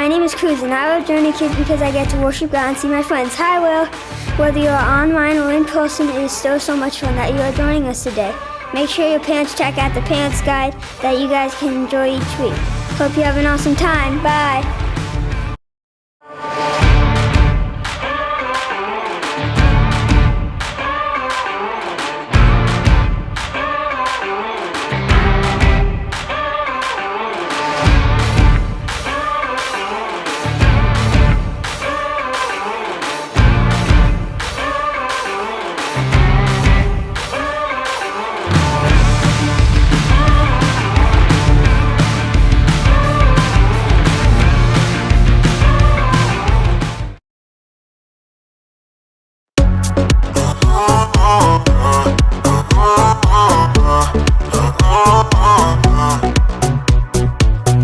my name is Cruz, and I love Journey Kids because I get to worship God and see my friends. Hi, Will. Whether you're online or in person, it is still so much fun that you are joining us today. Make sure your parents check out the Parents Guide that you guys can enjoy each week. Hope you have an awesome time. Bye.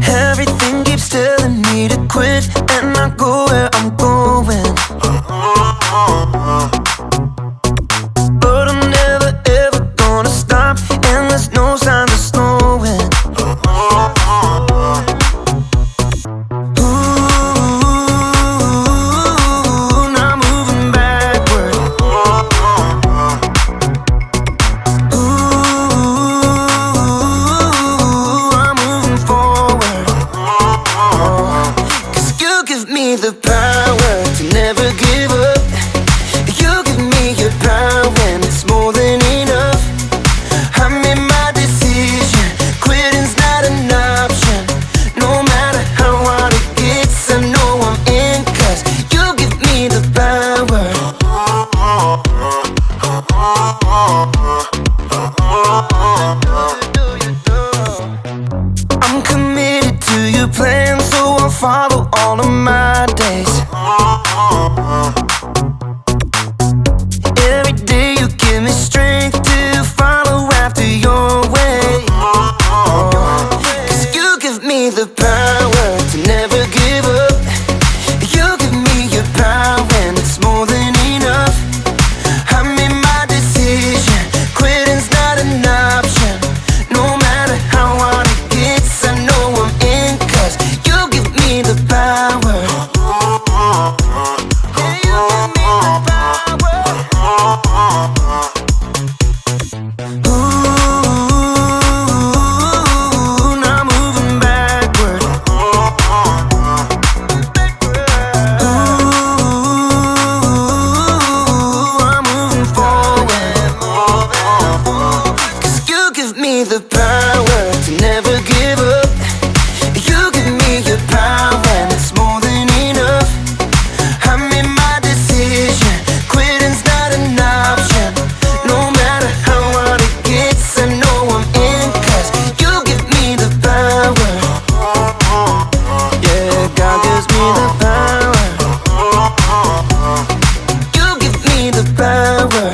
Everything keeps telling me to quit and not go where I'm going, but I'm never ever gonna stop, and there's no signs of slowing. Ooh, now I'm moving backward. Ooh, I'm moving forward. 'Cause you give me the power to never give up. You give me your power and it's more than enough. I made my decision, quitting's not an option. No matter how hard it gets, I know I'm in, 'cause you give me the power. I'm committed to your plan, so I'll follow all of my days. Every day you give me strength to follow after your way. 'Cause you give me the power to never give up. You give me your power and it's more than enough. I made my decision, quitting's not an option. No matter how hard it gets, I know I'm in, 'cause you give me the power. Yeah, you give me the power. Ooh, now I'm moving backward. Ooh, I'm moving forward. 'Cause you give me the power to never give up. You give me your power and it's more than enough. I made my decision, quitting's not an option. No matter how hard it gets, I know I'm in, 'cause you give me the power. Yeah, God gives me the power. You give me the power.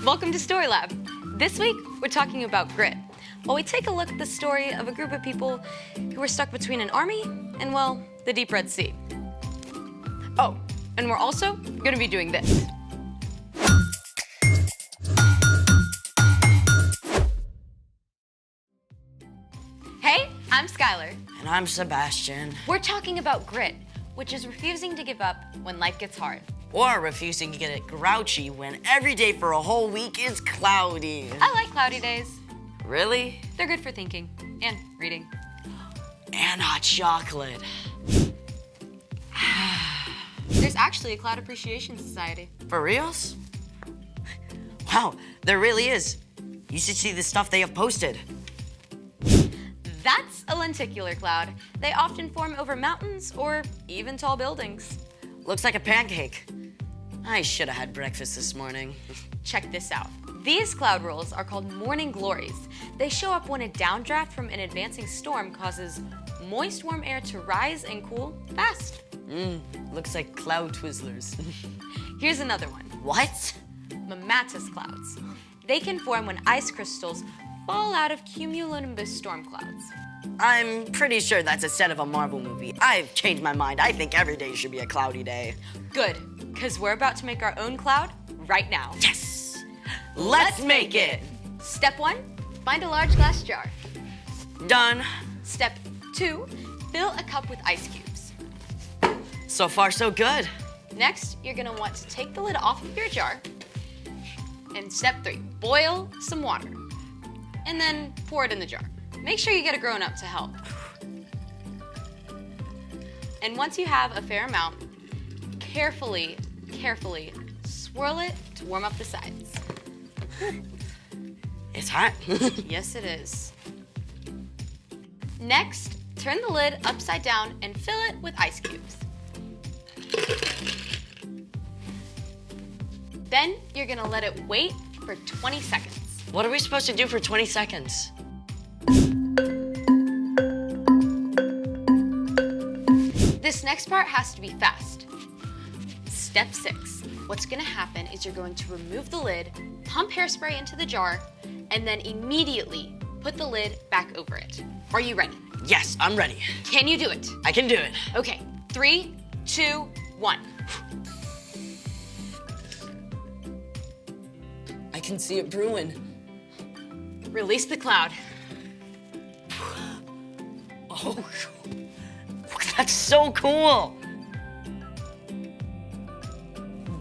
Welcome to Story Lab. This week, we're talking about grit, while we take a look at the story of a group of people who were stuck between an army and, well, the Deep Red Sea. Oh, and we're also going to be doing this. Hey, I'm Skylar. And I'm Sebastian. We're talking about grit, which is refusing to give up when life gets hard. Or refusing to get grouchy when every day for a whole week is cloudy. I like cloudy days. Really? They're good for thinking and reading. And hot chocolate. There's actually a Cloud Appreciation Society. For reals? Wow, there really is. You should see the stuff they have posted. That's a lenticular cloud. They often form over mountains or even tall buildings. Looks like a pancake. I should have had breakfast this morning. Check this out. These cloud rolls are called morning glories. They show up when a downdraft from an advancing storm causes moist warm air to rise and cool fast. Looks like cloud twizzlers. Here's another one. What? Mammatus clouds. They can form when ice crystals fall out of cumulonimbus storm clouds. I'm pretty sure that's a set of a Marvel movie. I've changed my mind. I think every day should be a cloudy day. Good, because we're about to make our own cloud right now. Yes! Let's make it! Step 1, find a large glass jar. Done. Step 2, fill a cup with ice cubes. So far, so good. Next, you're gonna want to take the lid off of your jar. And step 3, boil some water. And then pour it in the jar. Make sure you get a grown-up to help. And once you have a fair amount, carefully swirl it to warm up the sides. It's hot. Yes, it is. Next, turn the lid upside down and fill it with ice cubes. Then you're gonna let it wait for 20 seconds. What are we supposed to do for 20 seconds? This next part has to be fast. Step 6. What's gonna happen is you're going to remove the lid, pump hairspray into the jar, and then immediately put the lid back over it. Are you ready? Yes, I'm ready. Can you do it? I can do it. Okay, 3, 2, 1. I can see it brewing. Release the cloud. Oh, that's so cool.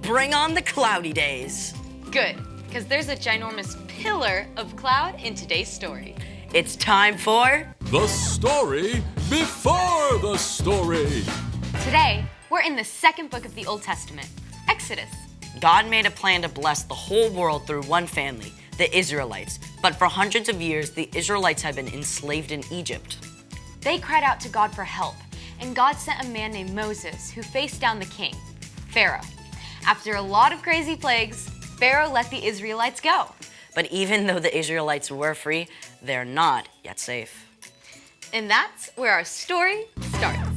Bring on the cloudy days. Good, because there's a ginormous pillar of cloud in today's story. It's time for The story before the story. Today, we're in the second book of the Old Testament, Exodus. God made a plan to bless the whole world through one family, the Israelites. But for hundreds of years, the Israelites had been enslaved in Egypt. They cried out to God for help, and God sent a man named Moses who faced down the king, Pharaoh. After a lot of crazy plagues, Pharaoh let the Israelites go. But even though the Israelites were free, they're not yet safe. And that's where our story starts.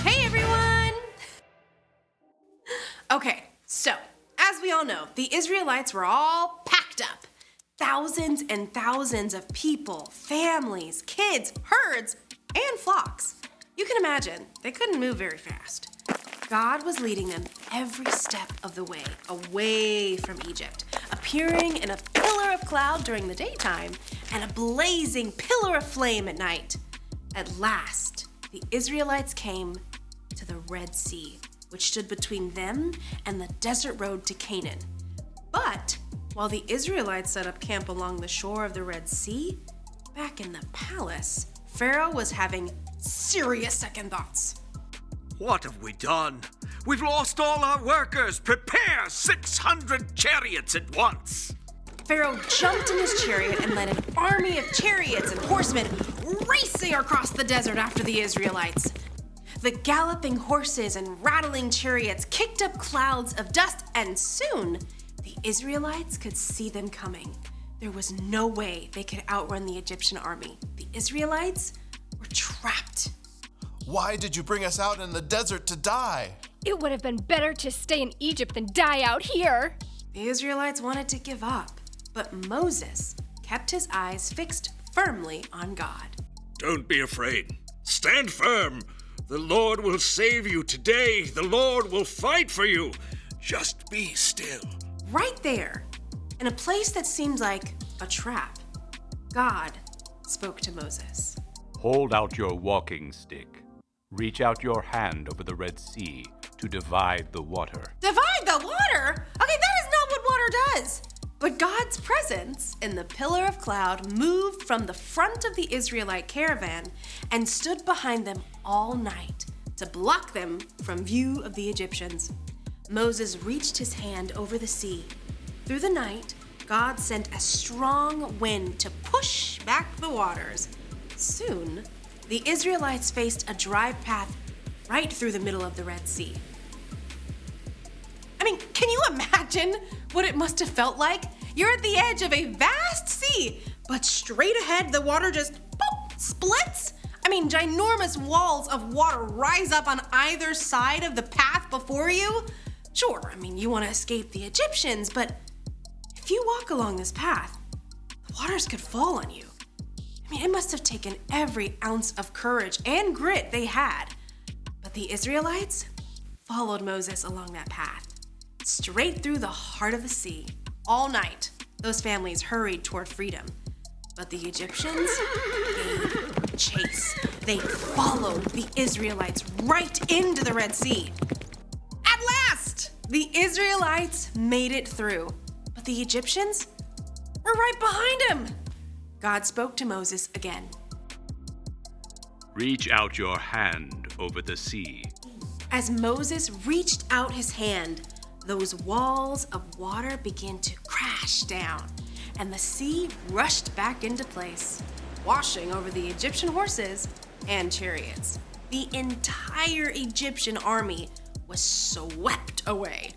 Hey everyone! Okay, so as we all know, the Israelites were all packed up. Thousands and thousands of people, families, kids, herds, and flocks. You can imagine, they couldn't move very fast. God was leading them every step of the way, away from Egypt, appearing in a pillar of cloud during the daytime and a blazing pillar of flame at night. At last, the Israelites came to the Red Sea, which stood between them and the desert road to Canaan. But while the Israelites set up camp along the shore of the Red Sea, back in the palace, Pharaoh was having serious second thoughts. What have we done? We've lost all our workers. Prepare 600 chariots at once. Pharaoh jumped in his chariot and led an army of chariots and horsemen racing across the desert after the Israelites. The galloping horses and rattling chariots kicked up clouds of dust, and soon the Israelites could see them coming. There was no way they could outrun the Egyptian army. The Israelites were trapped. Why did you bring us out in the desert to die? It would have been better to stay in Egypt than die out here. The Israelites wanted to give up, but Moses kept his eyes fixed firmly on God. Don't be afraid. Stand firm. The Lord will save you today. The Lord will fight for you. Just be still. Right there, in a place that seemed like a trap, God spoke to Moses. Hold out your walking stick. Reach out your hand over the Red Sea to divide the water. Divide the water? Okay, that is not what water does. But God's presence in the pillar of cloud moved from the front of the Israelite caravan and stood behind them all night to block them from view of the Egyptians. Moses reached his hand over the sea. Through the night, God sent a strong wind to push back the waters. Soon, the Israelites faced a dry path right through the middle of the Red Sea. I mean, can you imagine what it must have felt like? You're at the edge of a vast sea, but straight ahead the water just boop, splits. I mean, ginormous walls of water rise up on either side of the path before you. Sure, I mean, you want to escape the Egyptians, but if you walk along this path, the waters could fall on you. I mean, it must have taken every ounce of courage and grit they had. But the Israelites followed Moses along that path, straight through the heart of the sea. All night, those families hurried toward freedom. But the Egyptians gave chase. They followed the Israelites right into the Red Sea. At last, the Israelites made it through. But the Egyptians were right behind them. God spoke to Moses again. Reach out your hand over the sea. As Moses reached out his hand, those walls of water began to crash down, and the sea rushed back into place, washing over the Egyptian horses and chariots. The entire Egyptian army was swept away.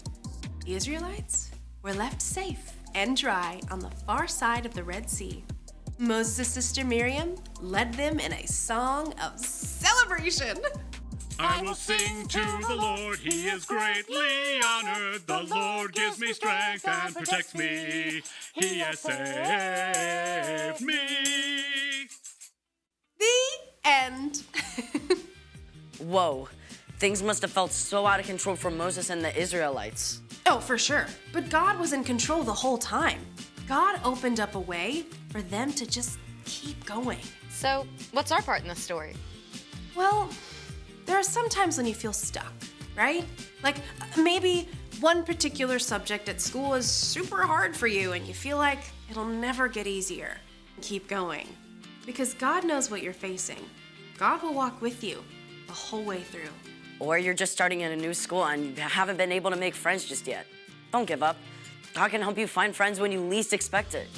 The Israelites were left safe and dry on the far side of the Red Sea. Moses' sister Miriam led them in a song of celebration. I will sing to the Lord, he is greatly honored. The Lord gives me strength and protects me. He has saved me. The end. Whoa, things must have felt so out of control for Moses and the Israelites. Oh, for sure. But God was in control the whole time. God opened up a way for them to just keep going. So, what's our part in the story? Well, there are some times when you feel stuck, right? Like maybe one particular subject at school is super hard for you and you feel like it'll never get easier. Keep going. Because God knows what you're facing. God will walk with you the whole way through. Or you're just starting in a new school and you haven't been able to make friends just yet. Don't give up. God can help you find friends when you least expect it.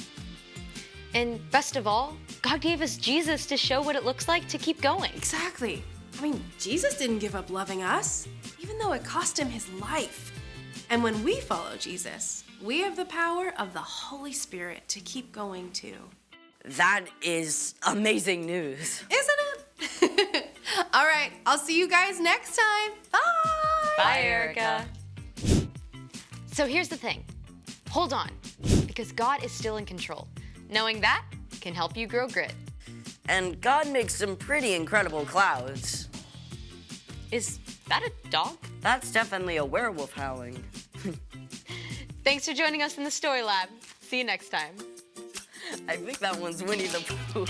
And best of all, God gave us Jesus to show what it looks like to keep going. Exactly. I mean, Jesus didn't give up loving us, even though it cost him his life. And when we follow Jesus, we have the power of the Holy Spirit to keep going too. That is amazing news. Isn't it? All right, I'll see you guys next time. Bye. Bye, Erica. So here's the thing. Hold on, because God is still in control. Knowing that can help you grow grit. And God makes some pretty incredible clouds. Is that a dog? That's definitely a werewolf howling. Thanks for joining us in the Story Lab. See you next time. I think that one's Winnie the Pooh.